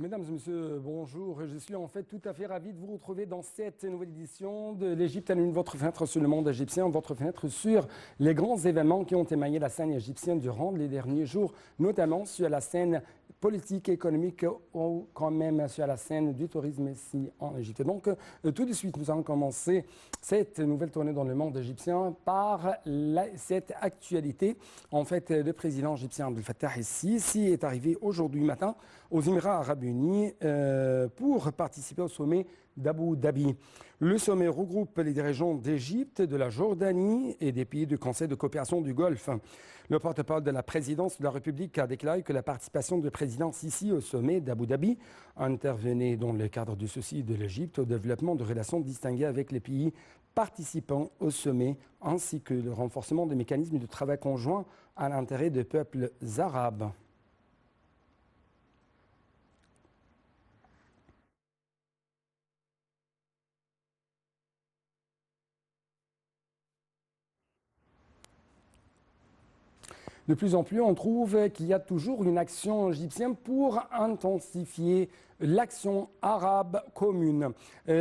Mesdames et messieurs, bonjour. Je suis en fait tout à fait ravi de vous retrouver dans cette nouvelle édition de l'Égypte à l'une, votre fenêtre sur le monde égyptien, votre fenêtre sur les grands événements qui ont émaillé la scène égyptienne durant les derniers jours, notamment sur la scène politique, économique ou quand même sur la scène du tourisme ici en Égypte. Donc, tout de suite, nous allons commencer cette nouvelle tournée dans le monde égyptien par cette actualité. En fait, le président égyptien Abdel Fattah el-Sisi est arrivé aujourd'hui matin aux Émirats arabes unis pour participer au sommet d'Abu Dhabi. Le sommet regroupe les dirigeants d'Égypte, de la Jordanie et des pays du Conseil de coopération du Golfe. Le porte-parole de la présidence de la République a déclaré que la participation du président Sisi au sommet d'Abu Dhabi intervenait dans le cadre du souci de l'Égypte au développement de relations distinguées avec les pays participants au sommet, ainsi que le renforcement des mécanismes de travail conjoint à l'intérêt des peuples arabes. De plus en plus, on trouve qu'il y a toujours une action égyptienne pour intensifier l'action arabe commune.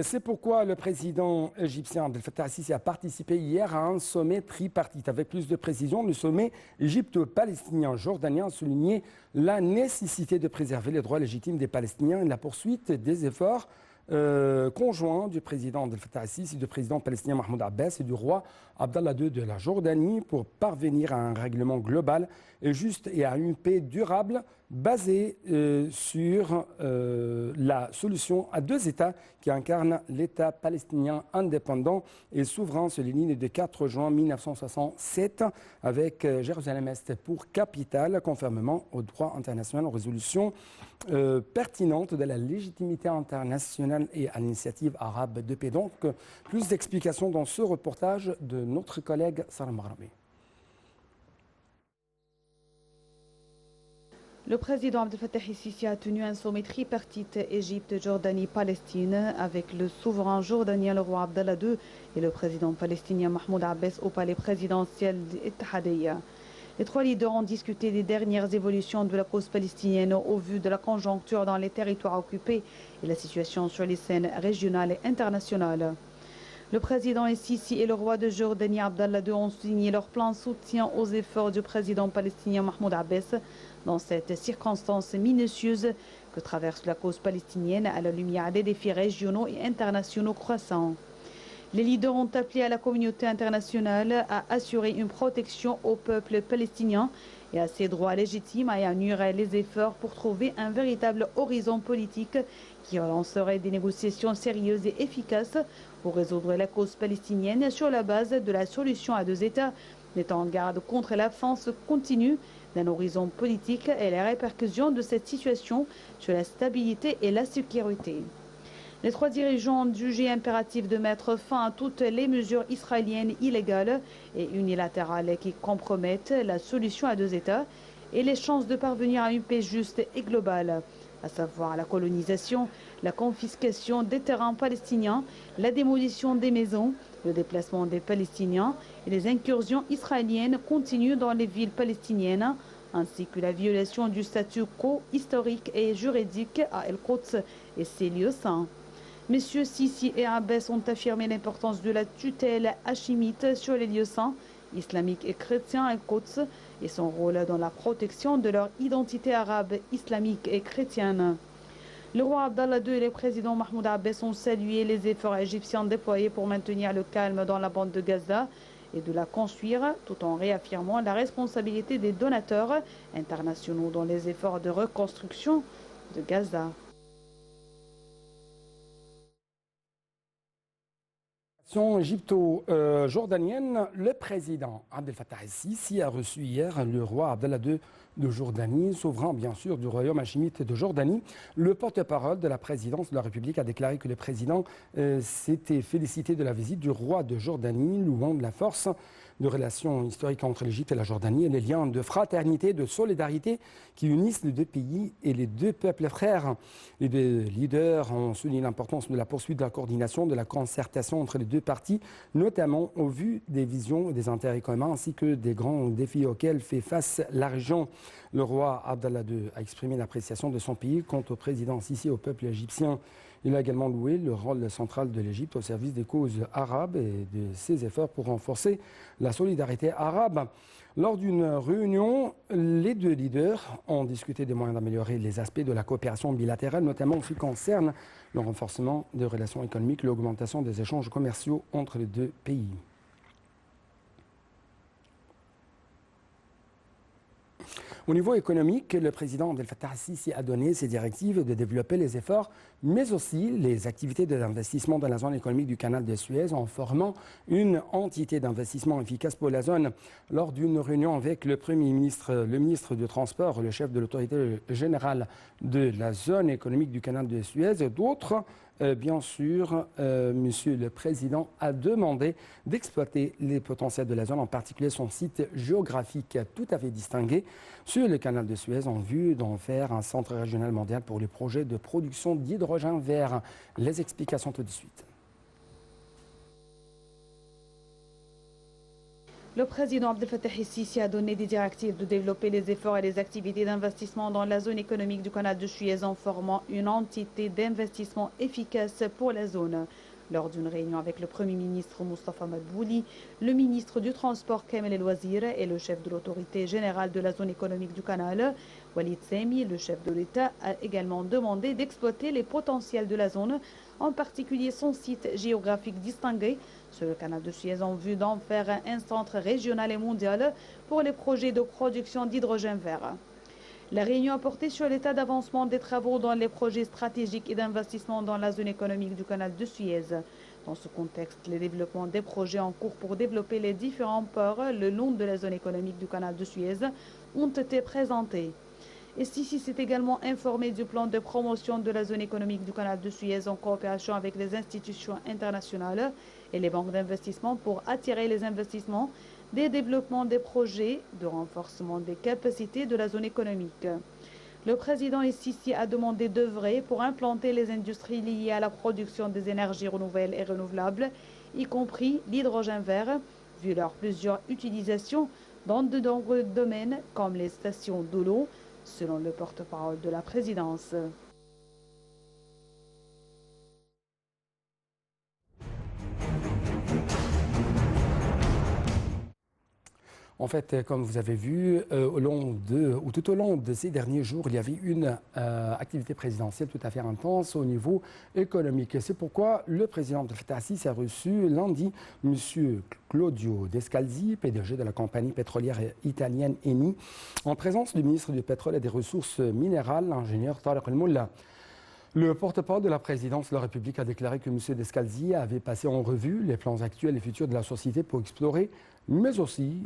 C'est pourquoi le président égyptien Abdel Fattah el-Sisi a participé hier à un sommet tripartite. Avec plus de précision, le sommet égypto-palestinien-jordanien a souligné la nécessité de préserver les droits légitimes des Palestiniens et la poursuite des efforts conjoint du président Abdel Fattah el-Sisi, du président palestinien Mahmoud Abbas et du roi Abdallah II de la Jordanie pour parvenir à un règlement global et juste et à une paix durable basée sur la solution à deux États qui incarnent l'État palestinien indépendant et souverain sur les lignes de 4 juin 1967 avec Jérusalem-Est pour capitale, conformément au droit international, aux résolutions pertinentes de la légitimité internationale et à l'initiative arabe de paix. Donc, plus d'explications dans ce reportage de notre collègue Sarah Maghrabi. Le président Abdel Fattah el-Sisi a tenu un sommet tripartite Égypte, Jordanie, Palestine avec le souverain jordanien, le roi Abdallah II, et le président palestinien Mahmoud Abbas au palais présidentiel d'Ittihadiyya. Les trois leaders ont discuté des dernières évolutions de la cause palestinienne au vu de la conjoncture dans les territoires occupés et la situation sur les scènes régionales et internationales. Le président el-Sisi et le roi de Jordanie Abdallah II ont signé leur plan de soutien aux efforts du président palestinien Mahmoud Abbas dans cette circonstance minutieuse que traverse la cause palestinienne à la lumière des défis régionaux et internationaux croissants. Les leaders ont appelé à la communauté internationale à assurer une protection au peuple palestinien et à ses droits légitimes et à unir les efforts pour trouver un véritable horizon politique qui relancerait des négociations sérieuses et efficaces pour résoudre la cause palestinienne sur la base de la solution à deux États, mettant en garde contre l'avance continue d'un horizon politique et les répercussions de cette situation sur la stabilité et la sécurité. Les trois dirigeants ont jugé impératif de mettre fin à toutes les mesures israéliennes illégales et unilatérales qui compromettent la solution à deux États et les chances de parvenir à une paix juste et globale, à savoir la colonisation, la confiscation des terrains palestiniens, la démolition des maisons, le déplacement des Palestiniens et les incursions israéliennes continues dans les villes palestiniennes, ainsi que la violation du statu quo historique et juridique à El-Quds et ses lieux saints. Messieurs Sisi et Abbas ont affirmé l'importance de la tutelle hachimite sur les lieux saints, islamiques et chrétiens à El-Quds et son rôle dans la protection de leur identité arabe, islamique et chrétienne. Le roi Abdallah II et le président Mahmoud Abbas ont salué les efforts égyptiens déployés pour maintenir le calme dans la bande de Gaza et de la construire, tout en réaffirmant la responsabilité des donateurs internationaux dans les efforts de reconstruction de Gaza. Égypto-jordanienne, le président Abdel Fattah el-Sisi a reçu hier le roi Abdallah II de Jordanie, souverain bien sûr du royaume hachimite de Jordanie. Le porte-parole de la présidence de la République a déclaré que le président s'était félicité de la visite du roi de Jordanie, louant de la force de relations historiques entre l'Égypte et la Jordanie et les liens de fraternité, de solidarité qui unissent les deux pays et les deux peuples frères. Les deux leaders ont souligné l'importance de la poursuite de la coordination, de la concertation entre les deux parties, notamment au vu des visions et des intérêts communs ainsi que des grands défis auxquels fait face la région. Le roi Abdallah II a exprimé l'appréciation de son pays quant au président Sissi et au peuple égyptien. Il a également loué le rôle central de l'Égypte au service des causes arabes et de ses efforts pour renforcer la solidarité arabe. Lors d'une réunion, les deux leaders ont discuté des moyens d'améliorer les aspects de la coopération bilatérale, notamment en ce qui concerne le renforcement des relations économiques, l'augmentation des échanges commerciaux entre les deux pays. Au niveau économique, le président Abdel Fattah al-Sisi a donné ses directives de développer les efforts, mais aussi les activités d'investissement dans la zone économique du canal de Suez en formant une entité d'investissement efficace pour la zone. Lors d'une réunion avec le Premier ministre, le ministre du Transport, le chef de l'autorité générale de la zone économique du canal de Suez et d'autres, bien sûr, Monsieur le Président a demandé d'exploiter les potentiels de la zone, en particulier son site géographique tout à fait distingué sur le canal de Suez en vue d'en faire un centre régional mondial pour les projets de production d'hydrogène vert. Les explications tout de suite. Le président Abdel Fattah el-Sisi a donné des directives de développer les efforts et les activités d'investissement dans la zone économique du canal de Suez en formant une entité d'investissement efficace pour la zone. Lors d'une réunion avec le Premier ministre Moustapha Madbouli, le ministre du Transport Kamel El Wazir et le chef de l'autorité générale de la zone économique du canal, Walid Sami, le chef de l'État, a également demandé d'exploiter les potentiels de la zone, en particulier son site géographique distingué sur le canal de Suez en vue d'en faire un centre régional et mondial pour les projets de production d'hydrogène vert. La réunion a porté sur l'état d'avancement des travaux dans les projets stratégiques et d'investissement dans la zone économique du canal de Suez. Dans ce contexte, les développements des projets en cours pour développer les différents ports le long de la zone économique du canal de Suez ont été présentés. Et Sisi s'est également informé du plan de promotion de la zone économique du canal de Suez en coopération avec les institutions internationales et les banques d'investissement pour attirer les investissements des développements des projets de renforcement des capacités de la zone économique. Le président Sisi a demandé d'œuvrer pour implanter les industries liées à la production des énergies renouvelables, y compris l'hydrogène vert, vu leurs plusieurs utilisations dans de nombreux domaines comme les stations de l'eau, selon le porte-parole de la présidence. En fait, comme vous avez vu, tout au long de ces derniers jours, il y avait une activité présidentielle tout à fait intense au niveau économique. C'est pourquoi le président Abdel Fattah el-Sisi a reçu lundi M. Claudio Descalzi, PDG de la compagnie pétrolière italienne Eni, en présence du ministre du Pétrole et des Ressources minérales, l'ingénieur Tariq El-Molla. Le porte-parole de la présidence de la République a déclaré que M. Descalzi avait passé en revue les plans actuels et futurs de la société pour explorer, mais aussi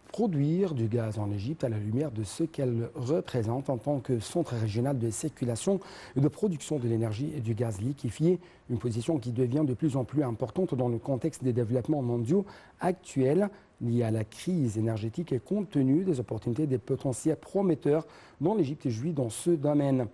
produire du gaz en Égypte à la lumière de ce qu'elle représente en tant que centre régional de circulation et de production de l'énergie et du gaz liquéfié, une position qui devient de plus en plus importante dans le contexte des développements mondiaux actuels liés à la crise énergétique et compte tenu des opportunités des potentiels prometteurs dont l'Égypte jouit dans ce domaine.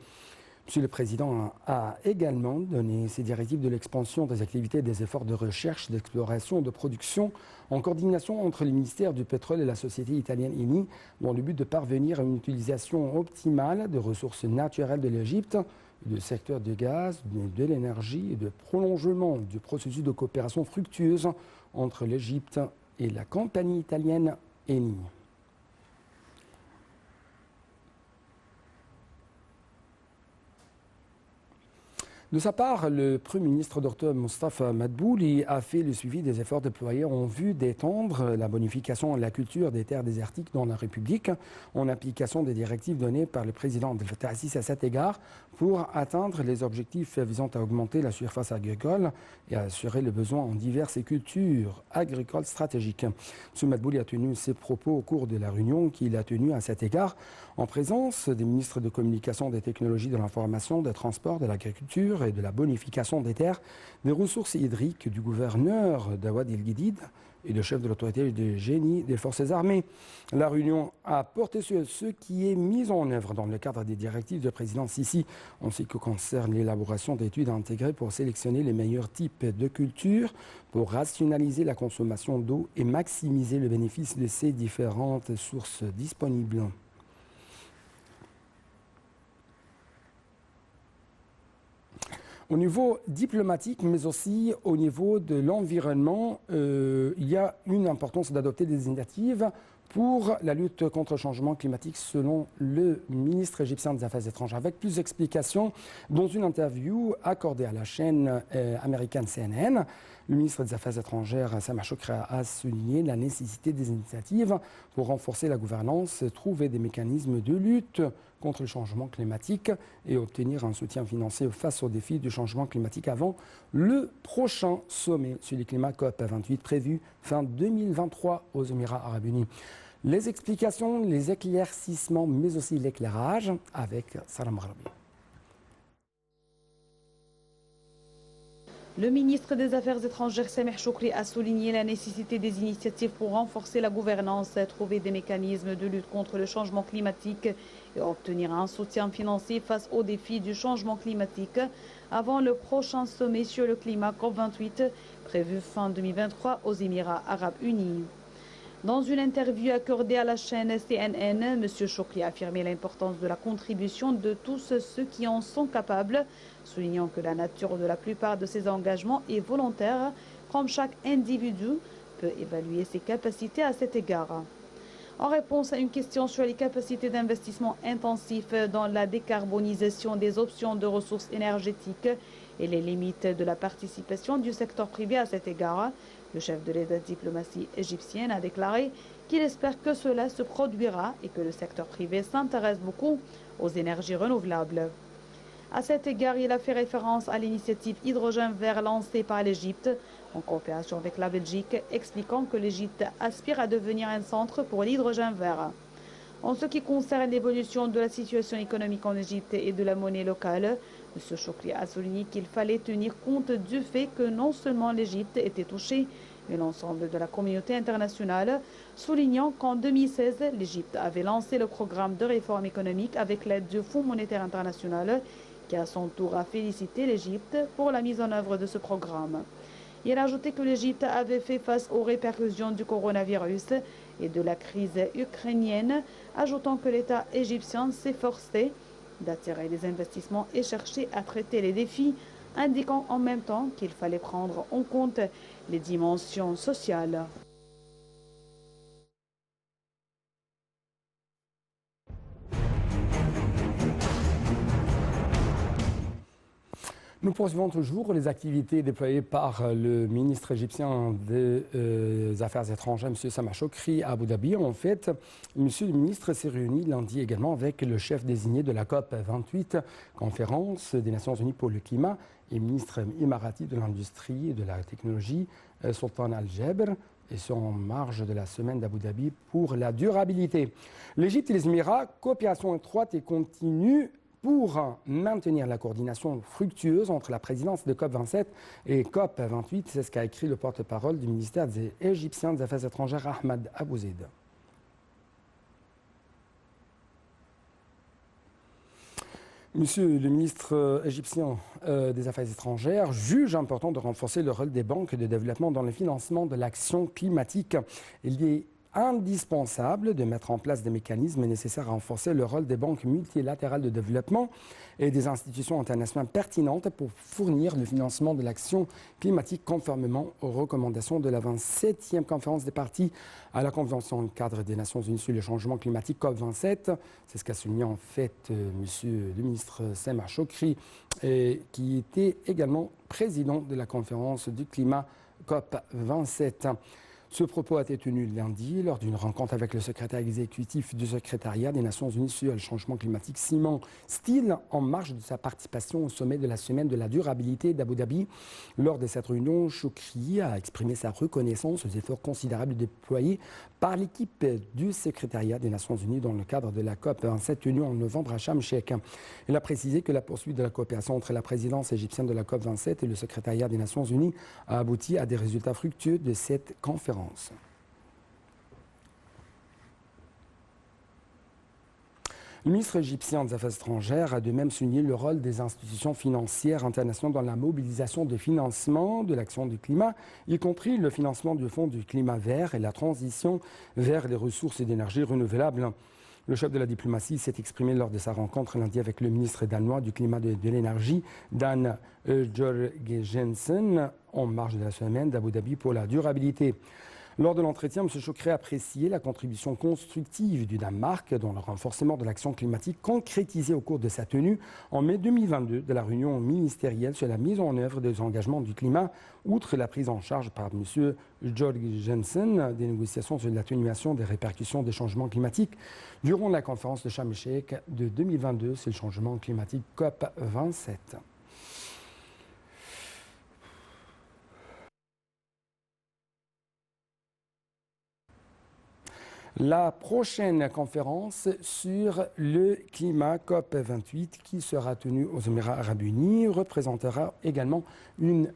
Monsieur le Président a également donné ses directives de l'expansion des activités et des efforts de recherche, d'exploration et de production en coordination entre le ministère du Pétrole et la société italienne Eni dans le but de parvenir à une utilisation optimale des ressources naturelles de l'Égypte, du secteur du gaz, de l'énergie et de prolongement du processus de coopération fructueuse entre l'Égypte et la compagnie italienne Eni. De sa part, le Premier ministre Dr Moustapha Madbouli a fait le suivi des efforts déployés en vue d'étendre la bonification et la culture des terres désertiques dans la République en application des directives données par le président Abdel Fattah el-Sisi à cet égard pour atteindre les objectifs visant à augmenter la surface agricole et à assurer le besoin en diverses cultures agricoles stratégiques. M. Madbouli a tenu ses propos au cours de la réunion qu'il a tenue à cet égard en présence des ministres de communication, des technologies de l'information, des transports, de l'agriculture, l'agriculture et de la bonification des terres, des ressources hydriques du gouverneur d'Awad el-Guidid et le chef de l'autorité de génie des forces armées. La réunion a porté sur ce qui est mis en œuvre dans le cadre des directives du président Sisi, en ce qui concerne l'élaboration d'études intégrées pour sélectionner les meilleurs types de cultures, pour rationaliser la consommation d'eau et maximiser le bénéfice de ces différentes sources disponibles. Au niveau diplomatique, mais aussi au niveau de l'environnement, il y a une importance d'adopter des initiatives pour la lutte contre le changement climatique, selon le ministre égyptien des Affaires étrangères. Avec plus d'explications, dans une interview accordée à la chaîne américaine CNN, le ministre des Affaires étrangères, Sameh Shoukry, a souligné la nécessité des initiatives pour renforcer la gouvernance, trouver des mécanismes de lutte contre le changement climatique et obtenir un soutien financier face aux défis du changement climatique avant le prochain sommet sur le climat COP28 prévu fin 2023 aux Émirats arabes unis. Les explications, les éclaircissements, mais aussi l'éclairage avec Sarah Maghrabi. Le ministre des Affaires étrangères, Sameh Shoukry, a souligné la nécessité des initiatives pour renforcer la gouvernance, trouver des mécanismes de lutte contre le changement climatique et obtenir un soutien financier face aux défis du changement climatique avant le prochain sommet sur le climat COP28 prévu fin 2023 aux Émirats arabes unis. Dans une interview accordée à la chaîne CNN, M. Shoukry a affirmé l'importance de la contribution de tous ceux qui en sont capables, soulignant que la nature de la plupart de ces engagements est volontaire, comme chaque individu peut évaluer ses capacités à cet égard. En réponse à une question sur les capacités d'investissement intensif dans la décarbonisation des options de ressources énergétiques et les limites de la participation du secteur privé à cet égard, le chef de la diplomatie égyptienne a déclaré qu'il espère que cela se produira et que le secteur privé s'intéresse beaucoup aux énergies renouvelables. À cet égard, il a fait référence à l'initiative Hydrogène vert lancée par l'Égypte en coopération avec la Belgique, expliquant que l'Égypte aspire à devenir un centre pour l'hydrogène vert. En ce qui concerne l'évolution de la situation économique en Égypte et de la monnaie locale, M. Shoukry a souligné qu'il fallait tenir compte du fait que non seulement l'Égypte était touchée, mais l'ensemble de la communauté internationale, soulignant qu'en 2016, l'Égypte avait lancé le programme de réforme économique avec l'aide du Fonds monétaire international, qui à son tour a félicité l'Égypte pour la mise en œuvre de ce programme. Il a ajouté que l'Égypte avait fait face aux répercussions du coronavirus et de la crise ukrainienne, ajoutant que l'État égyptien s'efforçait d'attirer les investissements et chercher à traiter les défis, indiquant en même temps qu'il fallait prendre en compte les dimensions sociales. Nous poursuivons toujours les activités déployées par le ministre égyptien des Affaires étrangères, M. Sameh Shoukry, à Abu Dhabi. En fait, M. le ministre s'est réuni lundi également avec le chef désigné de la COP28, conférence des Nations Unies pour le climat, et ministre émirati de l'Industrie et de la Technologie, Sultan Al-Jaber, et sont en marge de la semaine d'Abu Dhabi pour la durabilité. L'Égypte et les Émirats, coopération étroite et continue pour maintenir la coordination fructueuse entre la présidence de COP27 et COP28. C'est ce qu'a écrit le porte-parole du ministère égyptien des Affaires étrangères, Ahmed Abouzeid. Monsieur le ministre égyptien des Affaires étrangères juge important de renforcer le rôle des banques de développement dans le financement de l'action climatique. Il est indispensable de mettre en place des mécanismes nécessaires à renforcer le rôle des banques multilatérales de développement et des institutions internationales pertinentes pour fournir le financement de l'action climatique conformément aux recommandations de la 27e conférence des parties à la Convention cadre des Nations Unies sur le changement climatique COP27. C'est ce qu'a souligné en fait monsieur le ministre Sameh Shoukry, qui était également président de la conférence du climat COP27. Ce propos a été tenu lundi lors d'une rencontre avec le secrétaire exécutif du secrétariat des Nations Unies sur le changement climatique, Simon Still, en marge de sa participation au sommet de la semaine de la durabilité d'Abu Dhabi. Lors de cette réunion, Choukri a exprimé sa reconnaissance aux efforts considérables déployés par l'équipe du secrétariat des Nations Unies dans le cadre de la COP27 tenue en novembre à Sharm el-Sheikh. Il a précisé que la poursuite de la coopération entre la présidence égyptienne de la COP27 et le secrétariat des Nations Unies a abouti à des résultats fructueux de cette conférence. Le ministre égyptien des Affaires étrangères a de même souligné le rôle des institutions financières internationales dans la mobilisation de financement de l'action du climat, y compris le financement du Fonds du climat vert et la transition vers les ressources d'énergie renouvelables. Le chef de la diplomatie s'est exprimé lors de sa rencontre lundi avec le ministre danois du climat et de l'énergie, Dan Jorgensen, en marge de la semaine d'Abu Dhabi pour la durabilité. Lors de l'entretien, M. Choukri a apprécié la contribution constructive du Danemark dans le renforcement de l'action climatique concrétisée au cours de sa tenue en mai 2022 de la réunion ministérielle sur la mise en œuvre des engagements du climat, outre la prise en charge par M. Jorgensen des négociations sur l'atténuation des répercussions des changements climatiques durant la conférence de Sharm el-Sheikh de 2022 sur le changement climatique COP27. La prochaine conférence sur le climat COP28 qui sera tenue aux Émirats arabes unis représentera également une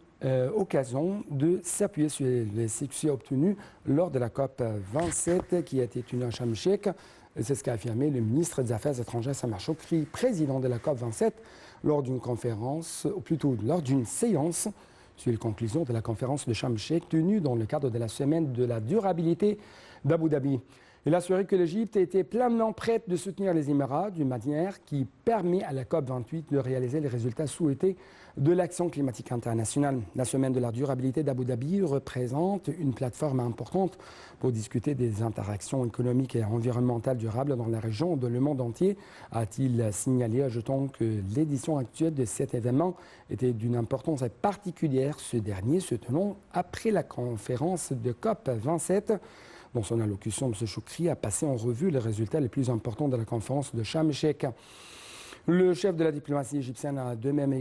occasion de s'appuyer sur les succès obtenus lors de la COP27 qui a été tenue à Sharm el-Sheikh. C'est ce qu'a affirmé le ministre des Affaires étrangères Samar Choukri, président de la COP27, lors d'une conférence, ou plutôt lors d'une séance sur les conclusions de la conférence de Sharm el-Sheikh tenue dans le cadre de la semaine de la durabilité d'Abu Dhabi. Il a assuré que l'Égypte était pleinement prête de soutenir les Émirats d'une manière qui permet à la COP28 de réaliser les résultats souhaités de l'action climatique internationale. La semaine de la durabilité d'Abu Dhabi représente une plateforme importante pour discuter des interactions économiques et environnementales durables dans la région et dans le monde entier, a-t-il signalé, ajoutant que l'édition actuelle de cet événement était d'une importance particulière, ce dernier se tenant après la conférence de COP27. Dans son allocution, M. Choukri a passé en revue les résultats les plus importants de la conférence de Sharm el-Sheikh. Le chef de la diplomatie égyptienne a de même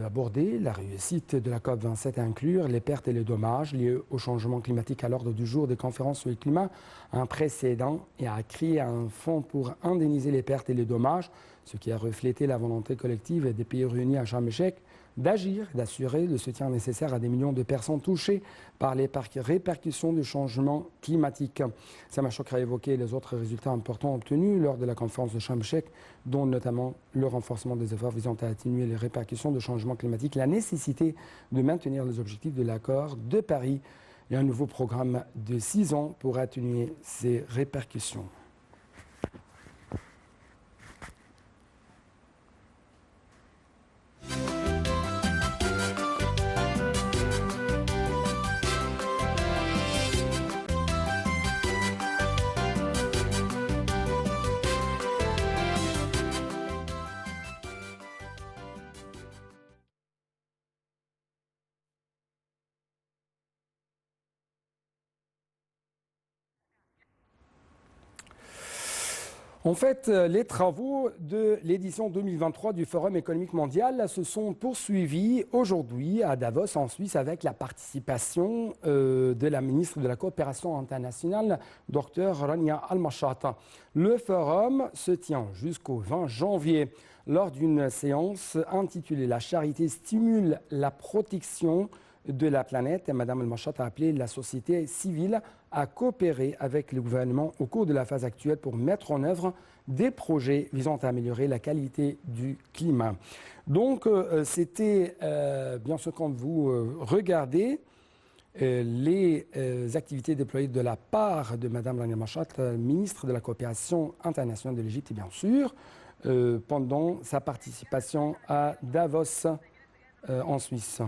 abordé la réussite de la COP27 à inclure les pertes et les dommages liés au changement climatique à l'ordre du jour des conférences sur le climat, un précédent, et a créé un fonds pour indemniser les pertes et les dommages, ce qui a reflété la volonté collective des pays réunis à Sharm el-Sheikh d'agir et d'assurer le soutien nécessaire à des millions de personnes touchées par les répercussions du changement climatique. Samar Choukri a évoqué les autres résultats importants obtenus lors de la conférence de Sharm el-Sheikh, dont notamment le renforcement des efforts visant à atténuer les répercussions du changement climatique, la nécessité de maintenir les objectifs de l'accord de Paris et un nouveau programme de 6 ans pour atténuer ces répercussions. En fait, les travaux de l'édition 2023 du Forum économique mondial se sont poursuivis aujourd'hui à Davos, en Suisse, avec la participation de la ministre de la Coopération internationale, Dr Rania Al-Mashata. Le forum se tient jusqu'au 20 janvier. Lors d'une séance intitulée « La charité stimule la protection de la planète », Mme Al-Mashata a appelé la société civile à coopérer avec le gouvernement au cours de la phase actuelle pour mettre en œuvre des projets visant à améliorer la qualité du climat. Donc, c'était, bien sûr, quand vous regardez les activités déployées de la part de Mme Rania Al-Mashata, ministre de la Coopération internationale de l'Égypte, bien sûr, pendant sa participation à Davos, en Suisse.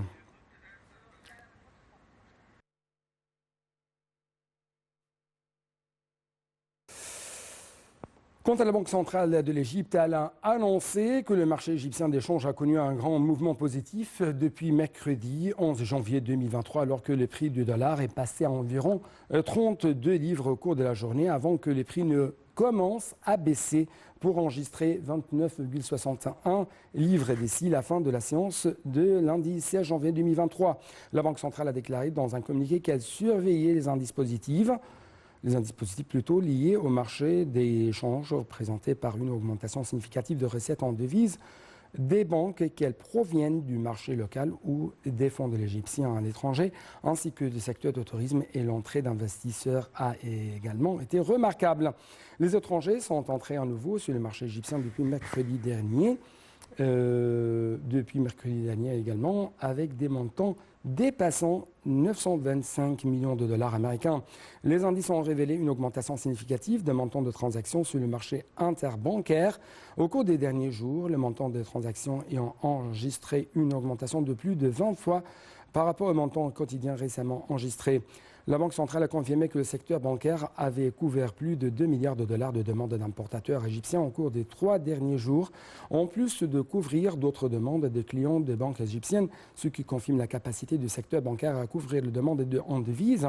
Quant à la Banque centrale de l'Égypte, elle a annoncé que le marché égyptien d'échange a connu un grand mouvement positif depuis mercredi 11 janvier 2023, alors que le prix du dollar est passé à environ 32 livres au cours de la journée, avant que les prix ne commencent à baisser pour enregistrer 29,61 livres d'ici la fin de la séance de lundi 16 janvier 2023. La Banque centrale a déclaré dans un communiqué qu'elle surveillait les indices positifs plutôt liés au marché des échanges, représentés par une augmentation significative de recettes en devises des banques, qu'elles proviennent du marché local ou des fonds de l'Égyptien à l'étranger, ainsi que du secteur du tourisme, et l'entrée d'investisseurs a également été remarquable. Les étrangers sont entrés à nouveau sur le marché égyptien depuis mercredi dernier. Également, avec des montants dépassant 925 millions de dollars américains. Les indices ont révélé une augmentation significative des montants de transactions sur le marché interbancaire. Au cours des derniers jours, le montant de transactions ayant enregistré une augmentation de plus de 20 fois par rapport au montant quotidien récemment enregistré. La Banque centrale a confirmé que le secteur bancaire avait couvert plus de 2 milliards de dollars de demandes d'importateurs égyptiens au cours des 3 derniers jours, en plus de couvrir d'autres demandes des clients des banques égyptiennes, ce qui confirme la capacité du secteur bancaire à couvrir les demandes en devises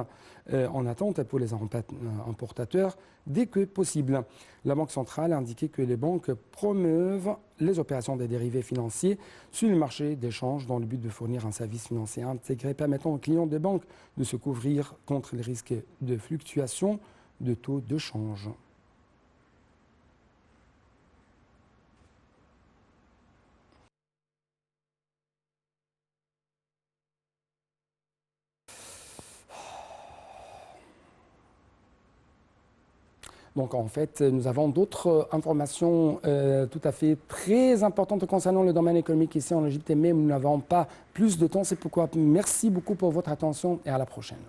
en attente pour les importateurs dès que possible. La Banque centrale a indiqué que les banques promeuvent les opérations des dérivés financiers sur le marché d'échange dans le but de fournir un service financier intégré permettant aux clients des banques de se couvrir contre les risques de fluctuation de taux de change. Donc en fait, nous avons d'autres informations tout à fait très importantes concernant le domaine économique ici en Égypte, mais nous n'avons pas plus de temps. C'est pourquoi merci beaucoup pour votre attention et à la prochaine.